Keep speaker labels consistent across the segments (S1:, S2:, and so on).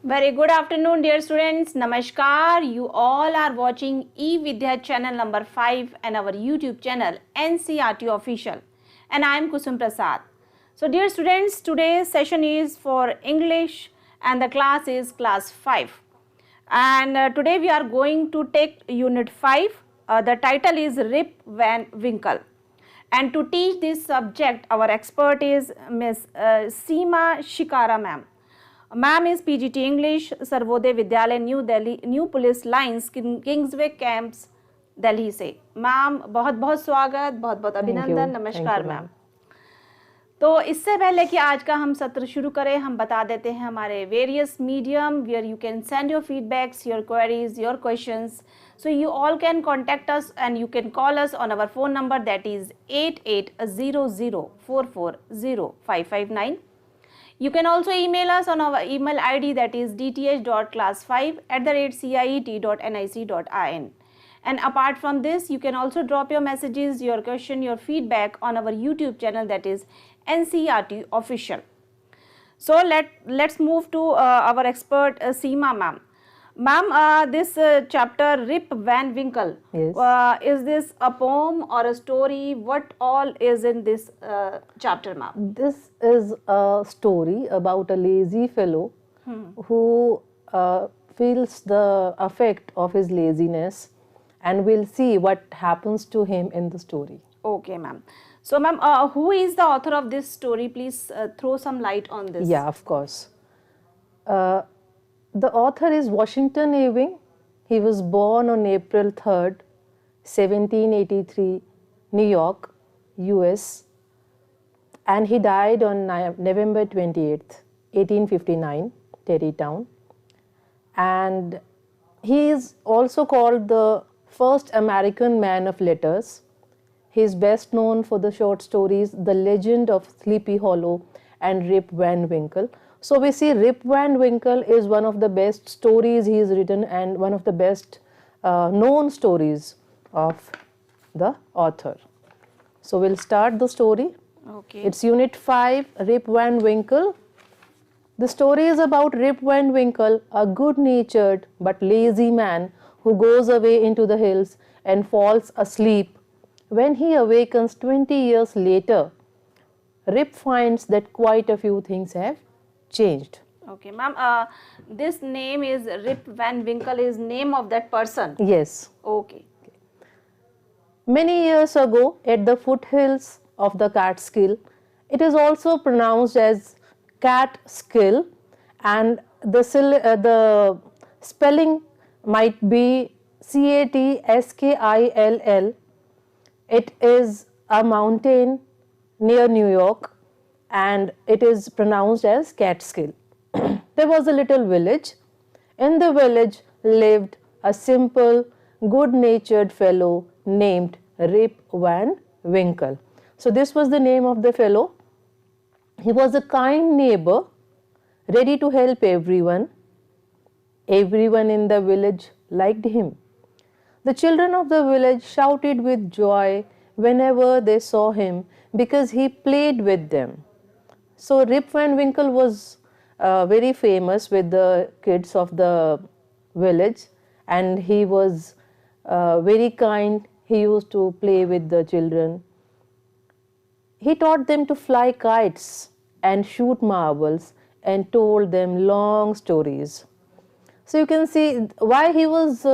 S1: Very good afternoon, dear students. Namaskar. You all are watching eVidya channel number 5 and our YouTube channel NCRT Official. And I am Kusum Prasad. So, dear students, today's session is for English and the class is class 5. And today we are going to take unit 5. The title is Rip Van Winkle. And to teach this subject, our expert is Miss Seema Shikara ma'am. Ma'am is PGT English, Sarvodaya Vidyalaya new Delhi, new police lines, Kingsway camps, Delhi से। Ma'am बहुत बहुत स्वागत, बहुत बहुत अभिनंदन, नमस्कार ma'am. तो इससे पहले कि आज का हम सत्र शुरू करें, हम बता देते हैं हमारे various medium where you can send your feedbacks, your queries, your questions. So you all can contact us and you can call us on our phone number, that is 8800440559. You can also email us on our email ID, that is dth.class5@ciet.nic.in. And apart from this, you can also drop your messages, your question, your feedback on our YouTube channel, that is NCRT Official. So let's move to our expert Seema ma'am. Ma'am, this chapter Rip Van Winkle,
S2: Yes.
S1: Is this a poem or a story? What all is in this chapter, ma'am?
S2: This is a story about a lazy fellow who feels the effect of his laziness, and we'll see what happens to him in the story.
S1: Okay, ma'am. So, ma'am, who is the author of this story? Please throw some light on this.
S2: Yeah, of course. The author is Washington Irving. He was born on April 3rd, 1783, New York, US, and he died on November 28th, 1859, Terrytown. And he is also called the first American man of letters. He is best known for the short stories The Legend of Sleepy Hollow and Rip Van Winkle. So we see Rip Van Winkle is one of the best stories he has written and one of the best known stories of the author. So we'll start the story.
S1: Okay.
S2: It's unit 5, Rip Van Winkle. The story is about Rip Van Winkle, a good-natured but lazy man who goes away into the hills and falls asleep. When he awakens 20 years later, Rip finds that quite a few things have changed.
S1: Okay, ma'am. This name is Rip Van Winkle, is name of that person.
S2: Yes.
S1: Okay.
S2: Many years ago, at the foothills of the Catskill, it is also pronounced as Catskill, and the spelling might be Catskill. It is a mountain near New York, and it is pronounced as Catskill. There was a little village. In the village lived a simple, good-natured fellow named Rip Van Winkle. So this was the name of the fellow. He was a kind neighbor, ready to help everyone. Everyone in the village liked him. The children of the village shouted with joy whenever they saw him because he played with them. So Rip Van Winkle was very famous with the kids of the village, and he was very kind. He used to play with the children. He taught them to fly kites and shoot marbles and told them long stories. So you can see why he was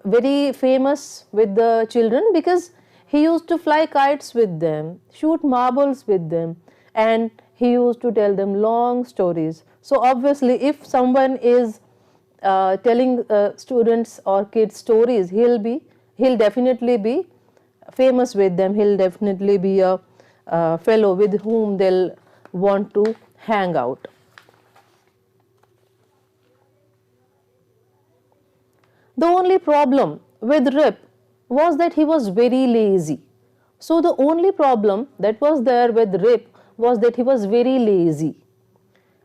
S2: very famous with the children, because he used to fly kites with them, shoot marbles with them, and he used to tell them long stories. So obviously, if someone is telling students or kids stories, he'll definitely be famous with them. He'll definitely be a fellow with whom they'll want to hang out. The only problem with Rip was that he was very lazy. So the only problem that was there with Rip was that he was very lazy.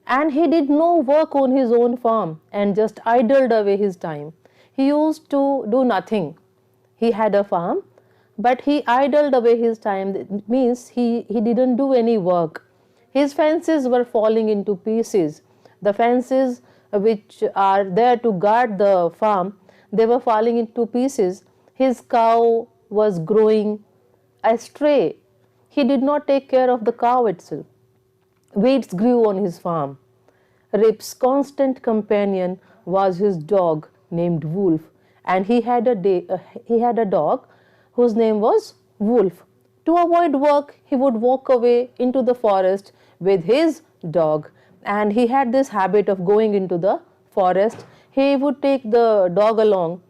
S2: And he did no work on his own farm and just idled away his time. He used to do nothing. He had a farm, but he idled away his time. That means he didn't do any work. His fences were falling into pieces The fences which are there to guard the farm, they were falling into pieces. His cow was growing astray. He did not take care of the cow itself. Weeds grew on his farm. Rip's constant companion was his dog named Wolf, and he had a dog whose name was Wolf. To avoid work, he would walk away into the forest with his dog, and he had this habit of going into the forest. He would take the dog along,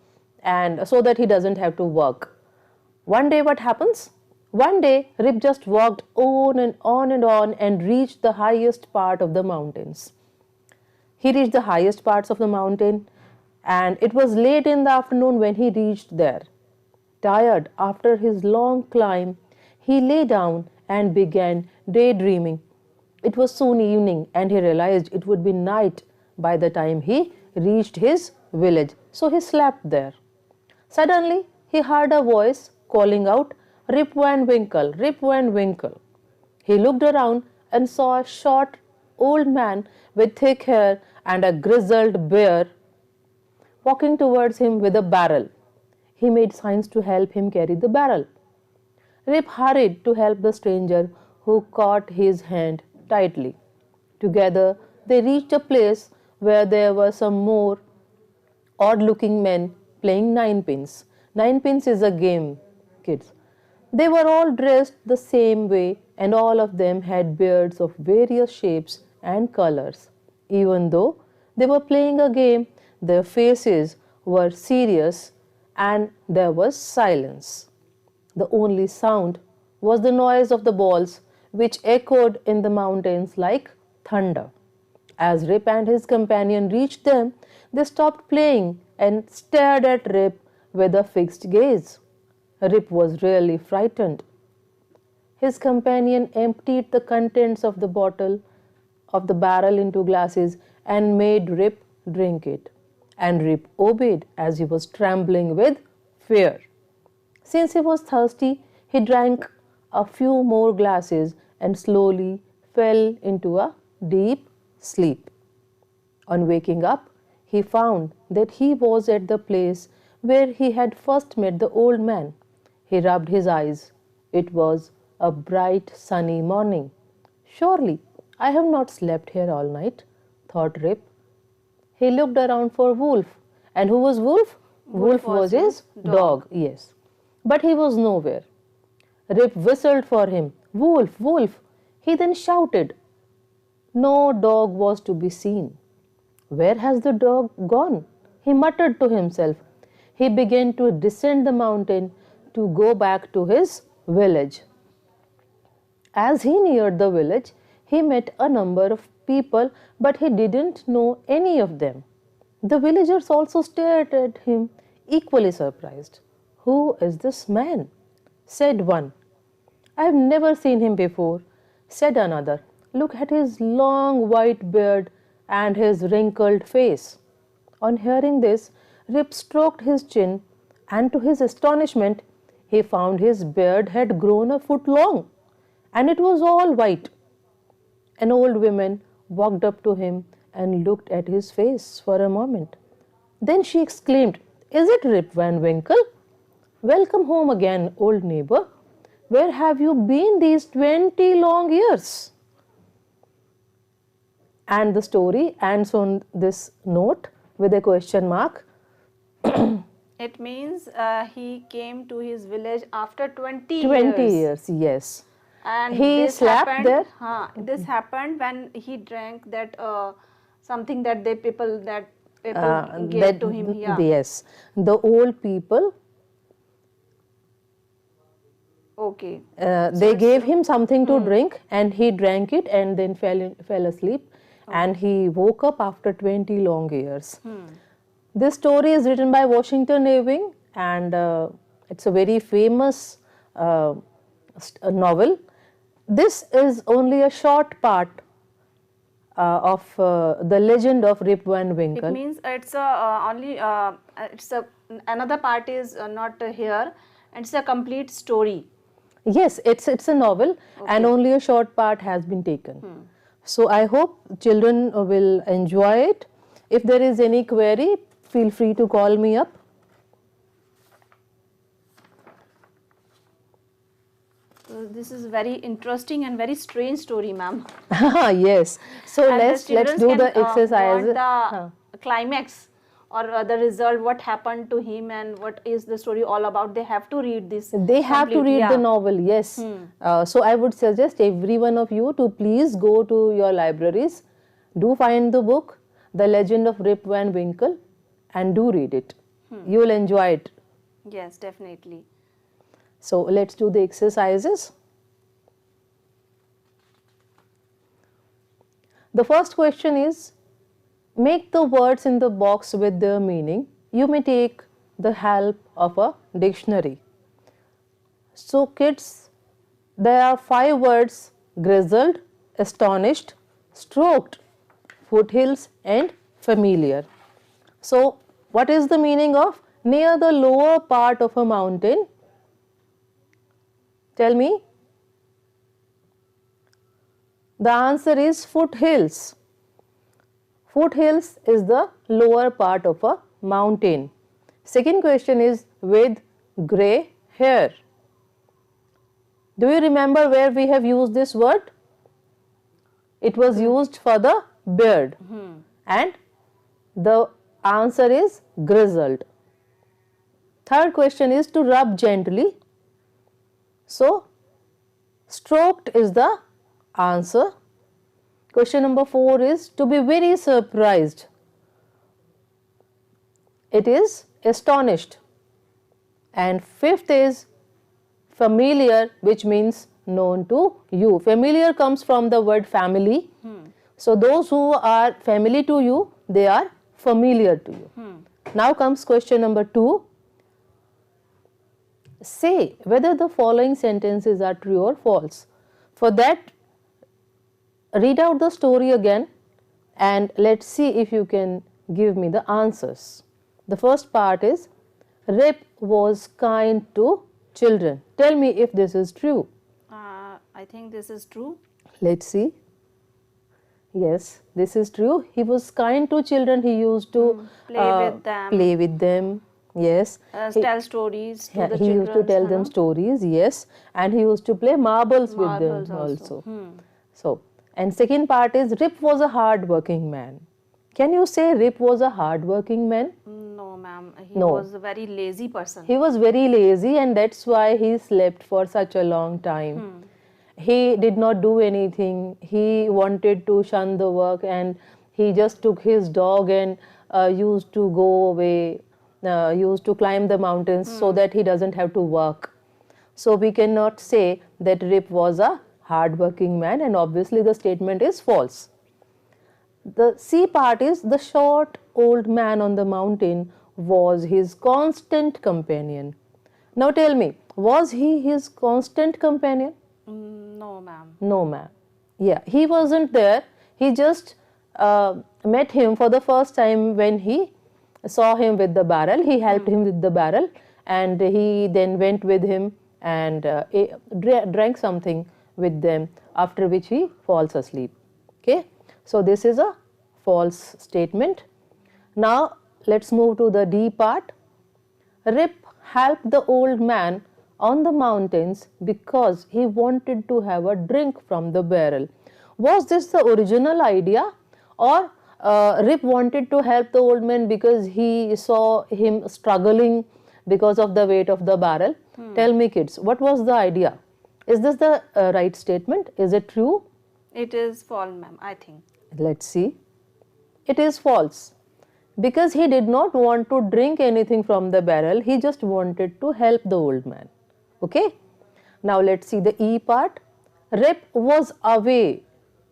S2: and so that he doesn't have to work. One day what happens? One day Rip just walked on and on and on and reached the highest part of the mountains. He reached the highest parts of the mountain, and it was late in the afternoon when he reached there. Tired after his long climb, he lay down and began daydreaming. It was soon evening, and he realized it would be night by the time he reached his village, so he slept there. Suddenly, he heard a voice calling out, "Rip Van Winkle, Rip Van Winkle." He looked around and saw a short old man with thick hair and a grizzled beard walking towards him with a barrel. He made signs to help him carry the barrel. Rip hurried to help the stranger, who caught his hand tightly. Together, they reached a place where there were some more odd-looking men playing ninepins. Ninepins is a game, kids. They were all dressed the same way, and all of them had beards of various shapes and colors. Even though they were playing a game, their faces were serious and there was silence. The only sound was the noise of the balls, which echoed in the mountains like thunder. As Rip and his companion reached them, they stopped playing and stared at Rip with a fixed gaze. Rip was really frightened. His companion emptied the contents of the bottle of the barrel into glasses and made Rip drink it. And Rip obeyed as he was trembling with fear. Since he was thirsty, he drank a few more glasses and slowly fell into a deep sleep. On waking up, he found that he was at the place where he had first met the old man. He rubbed his eyes. It was a bright sunny morning. "Surely I have not slept here all night," thought Rip. He looked around for Wolf. And who was Wolf? Wolf was his dog, yes. But he was nowhere. Rip whistled for him. "Wolf, Wolf!" He then shouted. No dog was to be seen. "Where has the dog gone?" he muttered to himself. He began to descend the mountain to go back to his village. As he neared the village, he met a number of people, but he didn't know any of them. The villagers also stared at him, equally surprised. "Who is this man?" said one. "I have never seen him before," said another. "Look at his long white beard and his wrinkled face." On hearing this, Rip stroked his chin, and to his astonishment, he found his beard had grown a foot long, and it was all white. An old woman walked up to him and looked at his face for a moment. Then she exclaimed, "Is it Rip Van Winkle? Welcome home again, old neighbor. Where have you been these 20 long years?" And the story ends on this note with a question mark.
S1: It means he came to his village after 20
S2: 20
S1: years.
S2: years, yes.
S1: And
S2: He
S1: this
S2: slept
S1: happened,
S2: there.
S1: This happened when he drank that something that people gave to him. Yeah.
S2: Yes, the old people.
S1: Okay.
S2: They gave him something to drink, and he drank it and then fell asleep. And he woke up after 20 long years. This story is written by Washington Irving, and it's a very famous novel. This is only a short part of the legend of Rip Van Winkle.
S1: It means it's another part is not here. It's a complete story.
S2: Yes, it's a novel, and only a short part has been taken. So I hope children will enjoy it. If there is any query, feel free to call me up.
S1: So this is very interesting and very strange story, ma'am.
S2: Yes. So
S1: And
S2: let's
S1: the
S2: do
S1: children
S2: the
S1: can
S2: exercise.
S1: want the climax or the result, what happened to him and what is the story all about. They have to read this.
S2: They have to
S1: complete,
S2: read
S1: yeah.
S2: the novel, yes. So I would suggest every one of you to please go to your libraries, do find the book, The Legend of Rip Van Winkle, and do read it. You will enjoy it.
S1: Yes, definitely.
S2: So let's do the exercises. The first question is, make the words in the box with their meaning. You may take the help of a dictionary. So kids, there are 5 words: grizzled, astonished, stroked, foothills and familiar. So what is the meaning of near the lower part of a mountain? Tell me. The answer is foothills. Foothills is the lower part of a mountain. Second question is with grey hair. Do you remember where we have used this word? It was used for the beard. And the answer is grizzled. Third question is to rub gently. So, stroked is the answer. Question number 4 is to be very surprised. It is astonished. And fifth is familiar, which means known to you. Familiar comes from the word family. So those who are family to you, they are familiar to you. Now comes question number 2. Say whether the following sentences are true or false. For that, read out the story again and let's see if you can give me the answers. The first part is, Rip was kind to children. Tell me if this is true.
S1: I think this is true.
S2: Let's see. Yes, this is true. He was kind to children. He used to
S1: Play with them.
S2: Yes.
S1: Tell stories to the
S2: He
S1: children.
S2: used to tell them stories, yes. And he used to play marbles with them also. So, and second part is, Rip was a hard working man. Can you say Rip was a hard working man?
S1: No, ma'am. He was a very lazy person.
S2: He was very lazy and that's why he slept for such a long time. He did not do anything. He wanted to shun the work and he just took his dog and used to go away, used to climb the mountains so that he doesn't have to work. So we cannot say that Rip was a hard-working man, and obviously the statement is false. The C part is, the short old man on the mountain was his constant companion. Now tell me, was he his constant companion?
S1: No, ma'am.
S2: No, ma'am. Yeah, he wasn't there. He just met him for the first time when he saw him with the barrel. He helped him with the barrel and he then went with him and drank something with them, after which he falls asleep. Okay, so this is a false statement. Now let's move to the D part. Rip helped the old man on the mountains because he wanted to have a drink from the barrel. Was this the original idea, or Rip wanted to help the old man because he saw him struggling because of the weight of the barrel? Tell me kids, what was the idea? Is this the right statement? Is it true?
S1: It is false, ma'am, I think.
S2: Let's see. It is false. Because he did not want to drink anything from the barrel, he just wanted to help the old man. Okay? Now let's see the E part. Rip was away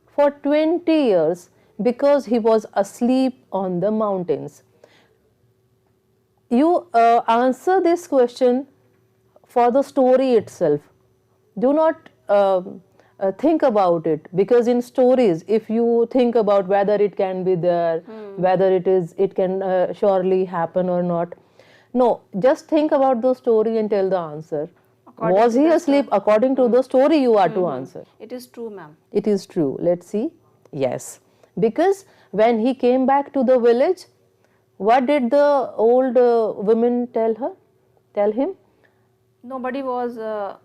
S2: for 20 years because he was asleep on the mountains. You answer this question for the story itself. Do not think about it, because in stories, if you think about whether it can be there, whether it can surely happen or not. No, just think about the story and tell the answer.
S1: According
S2: Was he asleep? According to the story, you are to answer.
S1: It is true, ma'am.
S2: It is true. Let's see. Yes, because when he came back to the village, what did the old women tell him?
S1: Nobody was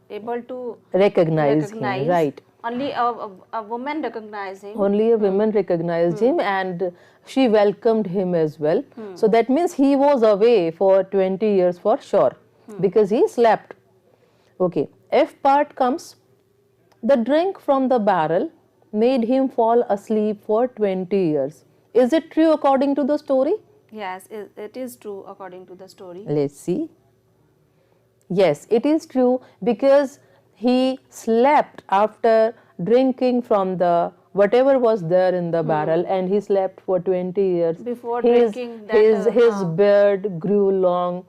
S1: able to
S2: Recognize him, right.
S1: Only a woman recognized him.
S2: Only a woman recognized him, and she welcomed him as well. So that means he was away for 20 years for sure, because he slept. Okay, F part comes, the drink from the barrel made him fall asleep for 20 years. Is it true according to the story?
S1: Yes, it is true according to the story.
S2: Let's see. Yes, it is true, because he slept after drinking from the whatever was there in the barrel, and he slept for 20 years.
S1: Before drinking that,
S2: his beard grew long,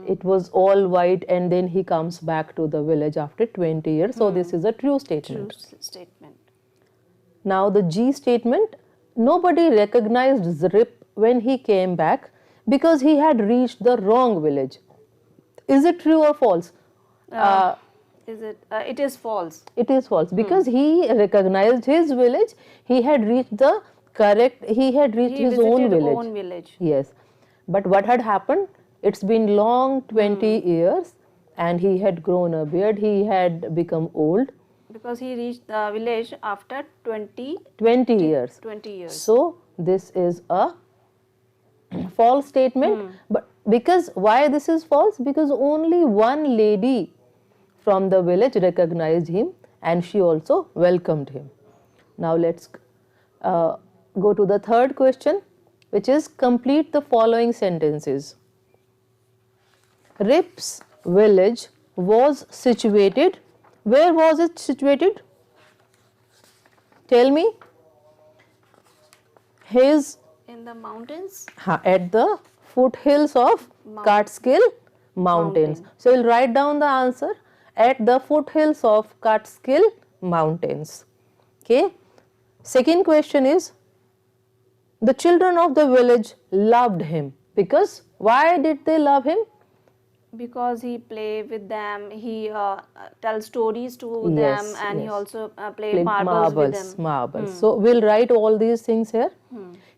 S2: it was all white, and then he comes back to the village after 20 years. So this is a true statement.
S1: True statement.
S2: Now the G statement, nobody recognized Zrip when he came back because he had reached the wrong village. Is it true or false?
S1: It is false.
S2: It is false, because he recognized his village. He had reached the correct. He had reached his own village. Yes, but what had happened? It's been long 20 years, and he had grown a beard. He had become old.
S1: Because he reached the village after 20
S2: years.
S1: 20 years.
S2: So this is a false statement. But because why this is false? Because only one lady from the village recognized him, and she also welcomed him. Now let's go to the third question, which is complete the following sentences. Rip's village was situated. Where was it situated? Tell me.
S1: In the mountains?
S2: At the foothills of Catskill Mountains. So we'll write down the answer, at the foothills of Catskill Mountains. Okay. Second question is, the children of the village loved him. Because why did they love him?
S1: Because he played with them, he tells stories to them, and he also played marbles with them.
S2: Marbles. So we'll write all these things here.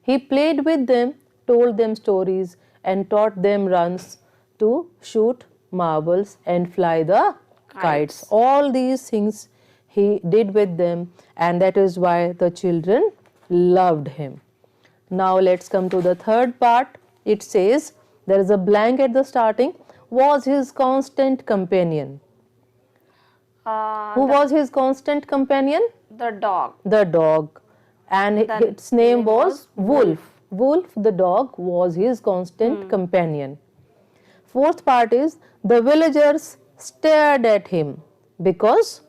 S2: He played with them, told them stories, and taught them runs to shoot marbles and fly the kites. All these things he did with them, and that is why the children loved him. Now let's come to the third part. It says, there is a blank at the starting. Was his constant companion. Who was his constant companion?
S1: The dog.
S2: The dog. And its name was Wolf. Wolf, the dog, was his constant companion. Fourth part is, the villagers stared at him. Because?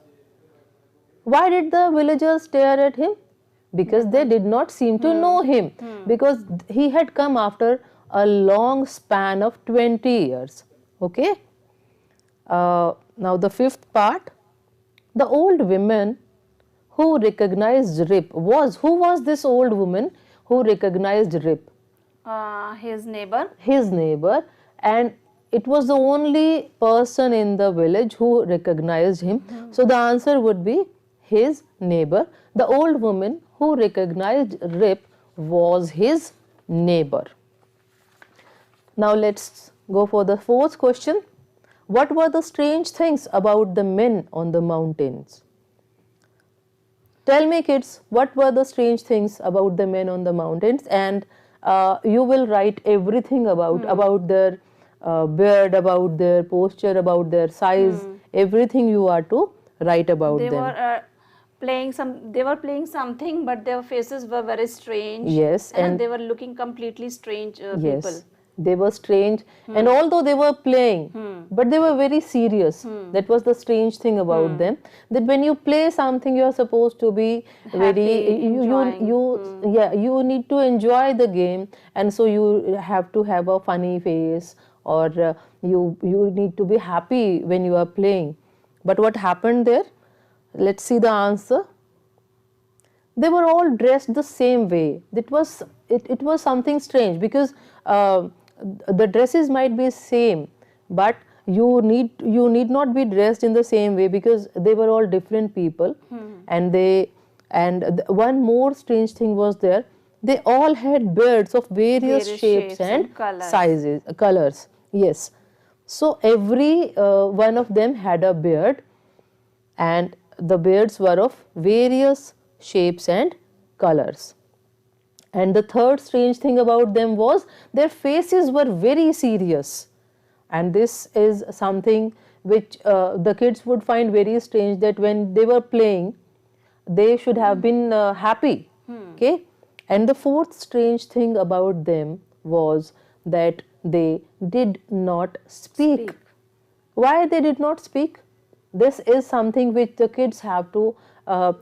S2: Why did the villagers stare at him? Because they did not seem to know him. Because he had come after a long span of 20 years. Okay. Now the fifth part, the old woman who recognized Rip was, who was this old woman who recognized Rip?
S1: His neighbor.
S2: His neighbor, and it was the only person in the village who recognized him. So the answer would be his neighbor. The old woman who recognized Rip was his neighbor. Now let's go for the fourth question. What were the strange things about the men on the mountains? Tell me, kids, what were the strange things about the men on the mountains? And you will write everything about their beard, about their posture, about their size, everything you are to write about them.
S1: They were playing something, but their faces were very strange.
S2: Yes,
S1: and they were looking completely strange people.
S2: They were strange, and although they were playing, but they were very serious. That was the strange thing about them. That when you play something, you are supposed to be
S1: happy,
S2: you need to enjoy the game, and so you have to have a funny face, or you need to be happy when you are playing. But what happened there? Let's see the answer. They were all dressed the same way. It was something strange, because the dresses might be same, but you need not be dressed in the same way, because they were all different people, and they And one more strange thing was there. They all had beards of various shapes and sizes, colors. Yes. So every one of them had a beard, and the beards were of various shapes and colors. And the third strange thing about them was their faces were very serious. And this is something which the kids would find very strange, that when they were playing, they should have been happy. Okay. And the fourth strange thing about them was that they did not speak. Why they did not speak? This is something which the kids have to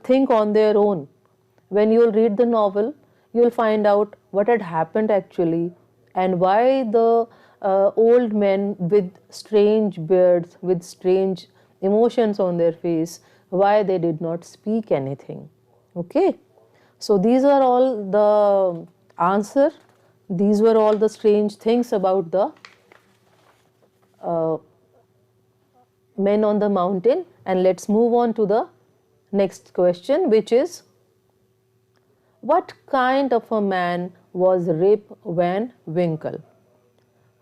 S2: think on their own. When you will read the novel, you will find out what had happened actually, and why the old men with strange beards, with strange emotions on their face, why they did not speak anything. Okay. So these are all the answer. These were all the strange things about the men on the mountain. And let's move on to the next question, which is, what kind of a man was Rip Van Winkle?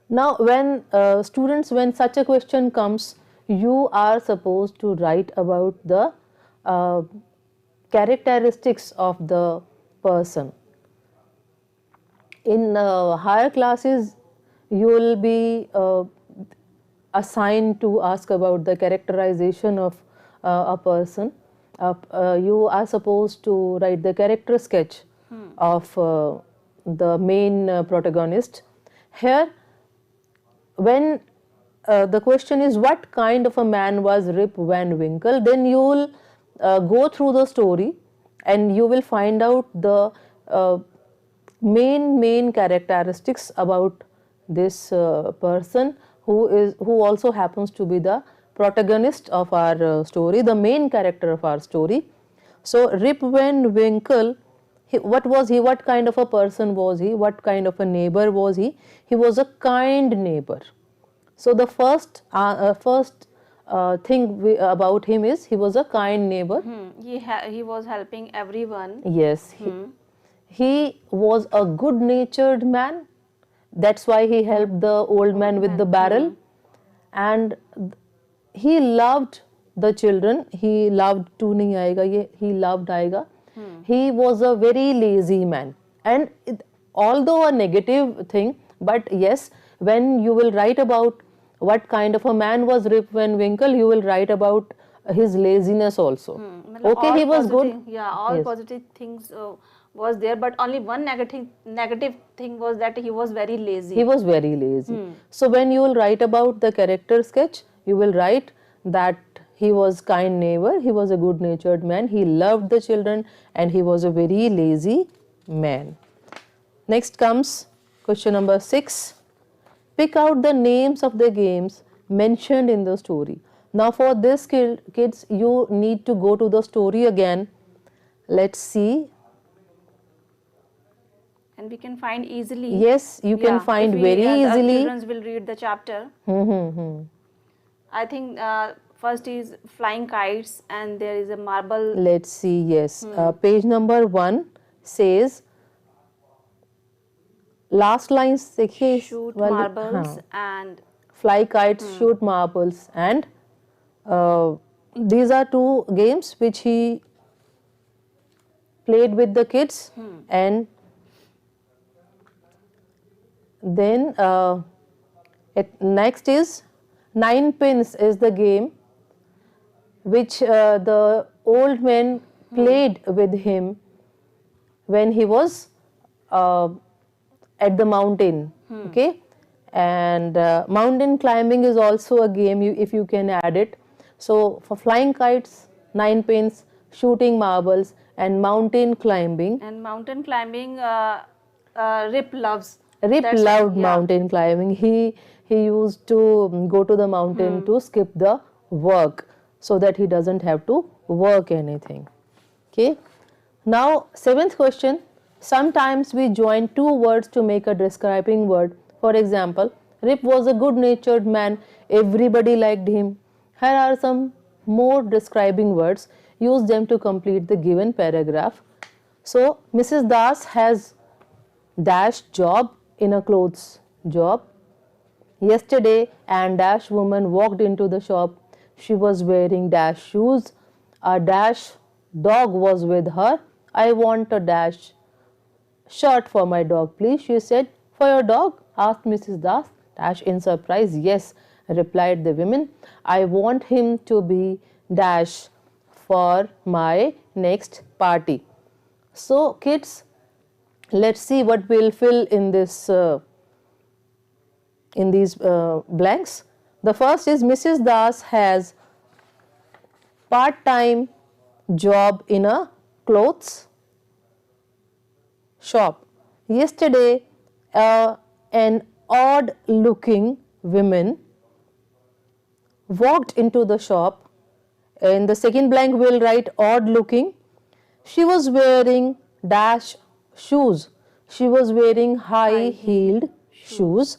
S2: Now, when students, when such a question comes, you are supposed to write about the characteristics of the person. In higher classes, you will be assigned to ask about the characterization of a person. You are supposed to write the character sketch of the main protagonist. Here, when the question is what kind of a man was Rip Van Winkle, then you will go through the story and you will find out the main characteristics about this person who also happens to be the protagonist of our story, the main character of our story. So Rip Van Winkle, what was he? What kind of a person was he? What kind of a neighbor was he? He was a kind neighbor. So the first thing about him is he was a kind neighbor.
S1: He was helping everyone.
S2: Yes. He was a good-natured man. That's why he helped the old man with the barrel. And he loved the children. He loved tu nahi aayega, he loved aayega. He was a very lazy man. And although a negative thing, but yes, when you will write about what kind of a man was Rip Van Winkle, you will write about his laziness also. Okay, he was good.
S1: Yeah, all positive things was there, but only one negative thing was that he was very lazy.
S2: He was very lazy. So when you will write about the character sketch, you will write that he was kind neighbor, he was a good natured man, he loved the children, and he was a very lazy man. Next comes question number 6. Pick out the names of the games mentioned in the story. Now for this kids, you need to go to the story again. Let's see.
S1: And we can find easily.
S2: Yes, you can find very easily.
S1: Children will read the chapter. I think first is flying kites, and there is a marble.
S2: Let's see, yes. Page number 1 says, last line देखिए,
S1: shoot marbles and
S2: fly kites, shoot marbles, and these are two games which he played with the kids. And then next is 9 pins is the game which the old man played with him when he was at the mountain. Okay, and mountain climbing is also a game if you can add it. So for flying kites, 9 pins, shooting marbles, and mountain climbing.
S1: And mountain climbing, Rip loves.
S2: Rip loved mountain climbing. He used to go to the mountain to skip the work so that he doesn't have to work anything. Okay. Now 7th question. Sometimes we join two words to make a describing word. For example, Rip was a good-natured man. Everybody liked him. Here are some more describing words. use them to complete the given paragraph. So Mrs. Das has dash job in a clothes job. Yesterday and dash woman walked into the shop. She was wearing dash shoes. A dash dog was with her. I want a dash shirt for my dog, please, she said. For your dog? Asked Mrs. Das. Dash in surprise. Yes, replied the woman. I want him to be dash for my next party. So kids, let's see what we'll fill in this in these blanks. The first is Mrs. Das has part-time job in a clothes shop. Yesterday, an odd-looking woman walked into the shop. In the second blank, we'll write odd-looking. She was wearing dash shoes. She was wearing high-heeled shoes.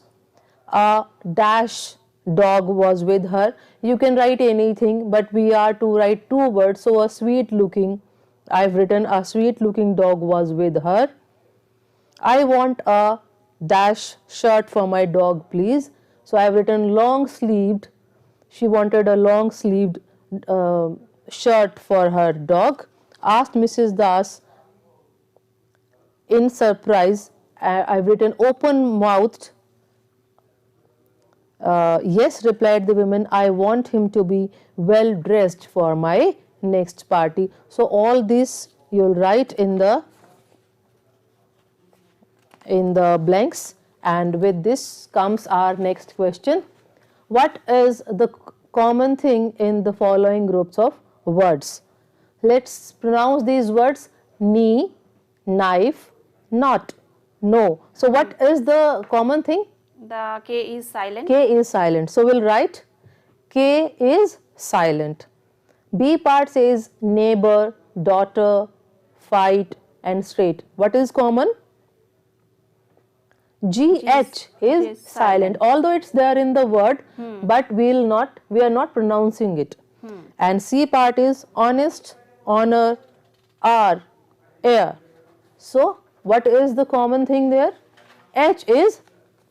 S2: A dash dog was with her. You can write anything, but we are to write two words. So a sweet looking, I've written a sweet looking dog was with her. I want a dash shirt for my dog, please. So I've written long sleeved. She wanted a long sleeved shirt for her dog. Asked Mrs. Das in surprise. I've written open mouthed. Yes, replied the woman, I want him to be well dressed for my next party. So all this you'll write in the blanks, and with this comes our next question. What is the common thing in the following groups of words? Let's pronounce these words: knee, knife, not, no. So what is the common thing?
S1: The K is silent.
S2: K is silent. So we'll write K is silent. B part says neighbor, daughter, fight and straight. What is common? GH is silent. Although it's there in the word, but we are not pronouncing it. And C part is honest, honor, R, air. So what is the common thing there? H is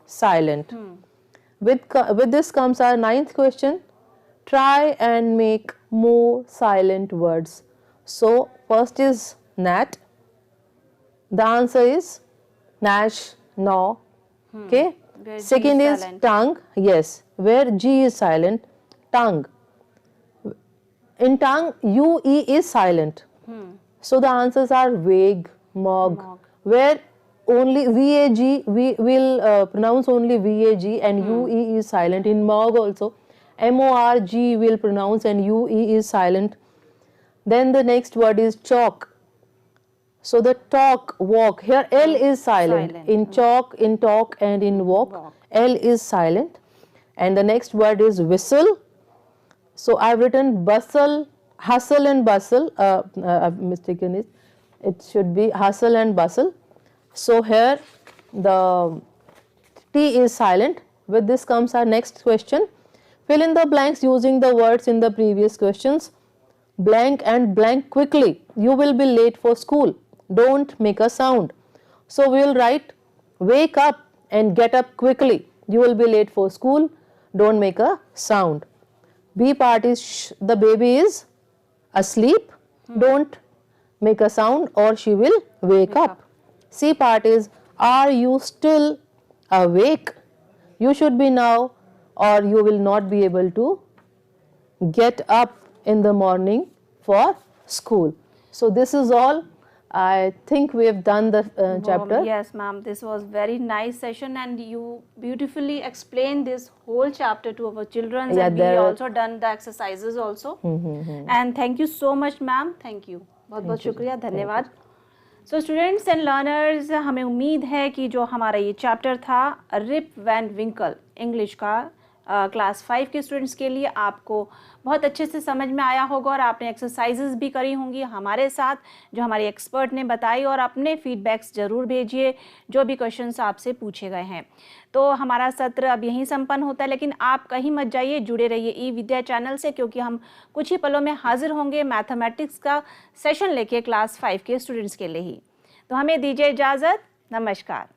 S2: silent. With this comes our ninth question. Try and make more silent words. So first is gnat. The answer is Nash, no. Okay.
S1: Where
S2: Second
S1: G
S2: is
S1: silent.
S2: tongue. Yes. Where G is silent, tongue. In tongue, UE is silent. So the answers are vague, mog. Where only VAG, we will pronounce only VAG and UE is silent. In mog also, MORG will pronounce and UE is silent. Then the next word is chalk. So the talk, walk, here L is silent. In chalk, in talk and in walk, L is silent. And the next word is whistle. So I've written bustle, hustle and bustle. I've mistaken it. It should be hustle and bustle. So here the T is silent. With this comes our next question. Fill in the blanks using the words in the previous questions. Blank and blank quickly. You will be late for school. Don't make a sound. So we will write wake up and get up quickly. You will be late for school. Don't make a sound. B part is the baby is asleep. Don't make a sound or she will wake up. C part is are you still awake? You should be now or you will not be able to get up in the morning for school. So this is all. I think we have done the chapter.
S1: Yes, ma'am. This was very nice session and you beautifully explained this whole chapter to our children.
S2: Yeah,
S1: and we also done the exercises also. And thank you so much, ma'am. Thank you. बहुत शुक्रिया, धन्यवाद. So students and learners, हमें उम्मीद है कि जो हमारा ये चैप्टर था रिप वैन विंकल इंग्लिश का, क्लास 5 के स्टूडेंट्स के लिए आपको बहुत अच्छे से समझ में आया होगा और आपने एक्सरसाइजेस भी करी होंगी हमारे साथ जो हमारे एक्सपर्ट ने बताई, और अपने फीडबैक्स ज़रूर भेजिए जो भी क्वेश्चंस आपसे पूछे गए हैं। तो हमारा सत्र अब यहीं संपन्न होता है, लेकिन आप कहीं मत जाइए, जुड़े रहिए eVidya चैनल से, क्योंकि हम कुछ ही पलों में हाजिर होंगे मैथमेटिक्स का सेशन लेके क्लास 5 के स्टूडेंट्स के लिए ही। तो हमें दीजिए इजाज़त, नमस्कार।